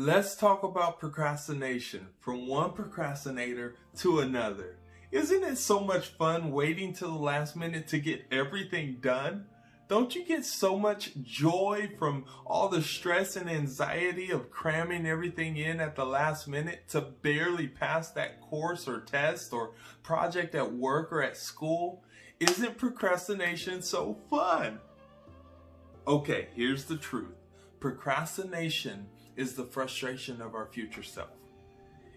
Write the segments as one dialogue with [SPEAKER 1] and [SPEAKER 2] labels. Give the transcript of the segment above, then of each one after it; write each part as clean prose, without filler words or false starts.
[SPEAKER 1] Let's talk about procrastination, from one procrastinator to another. Isn't it so much fun waiting till the last minute to get everything done? Don't you get so much joy from all the stress and anxiety of cramming everything in at the last minute to barely pass that course or test or project at work or at school? Isn't procrastination so fun? Okay, here's the truth. Procrastination is the frustration of our future self.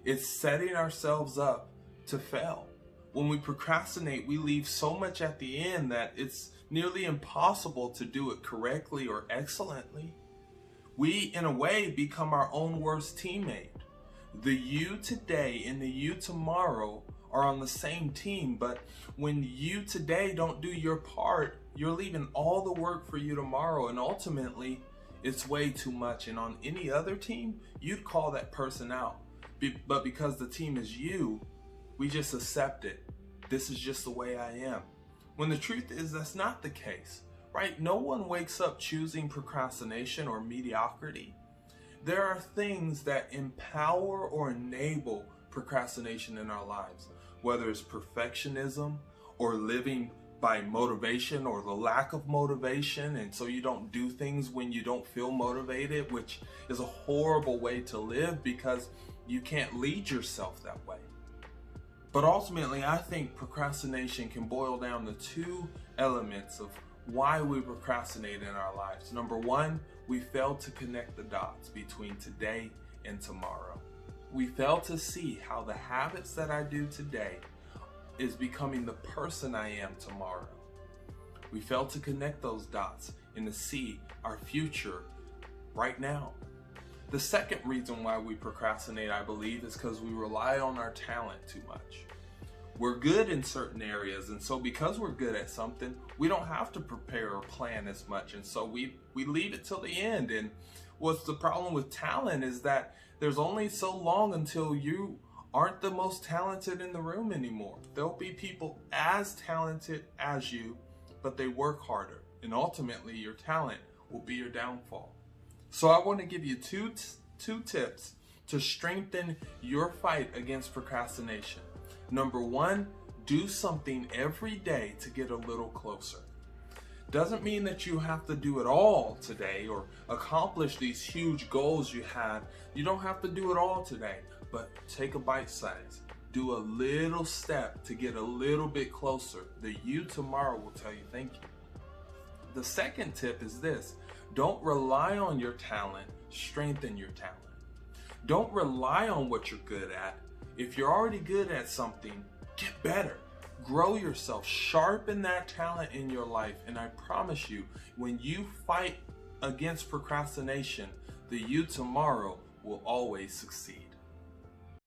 [SPEAKER 1] It's setting ourselves up to fail. When we procrastinate, we leave so much at the end that it's nearly impossible to do it correctly or excellently. We, in a way, become our own worst teammate. The you today and the you tomorrow are on the same team, but when you today don't do your part, you're leaving all the work for you tomorrow, and ultimately, it's way too much. And on any other team, you'd call that person out. But because the team is you, we just accept it. This is just the way I am. When the truth is, that's not the case, right? No one wakes up choosing procrastination or mediocrity. There are things that empower or enable procrastination in our lives, whether it's perfectionism or living by motivation or the lack of motivation, and so you don't do things when you don't feel motivated, which is a horrible way to live because you can't lead yourself that way. But ultimately, I think procrastination can boil down to two elements of why we procrastinate in our lives. Number one, we fail to connect the dots between today and tomorrow. We fail to see how the habits that I do today is becoming the person I am tomorrow. We fail to connect those dots and to see our future right now. The second reason why we procrastinate, I believe, is because we rely on our talent too much. We're good in certain areas, and so because we're good at something, we don't have to prepare or plan as much, and so we leave it till the end. And what's the problem with talent is that there's only so long until you aren't the most talented in the room anymore. There'll be people as talented as you, but they work harder, and ultimately your talent will be your downfall. So I want to give you two tips to strengthen your fight against procrastination. Number one, do something every day to get a little closer. Doesn't mean that you have to do it all today or accomplish these huge goals you had. You don't have to do it all today, but take a bite size. Do a little step to get a little bit closer. The you tomorrow will tell you thank you. The second tip is this: don't rely on your talent, strengthen your talent. Don't rely on what you're good at. If you're already good at something, get better. Grow yourself, sharpen that talent in your life, and I promise you, when you fight against procrastination, the you tomorrow will always succeed.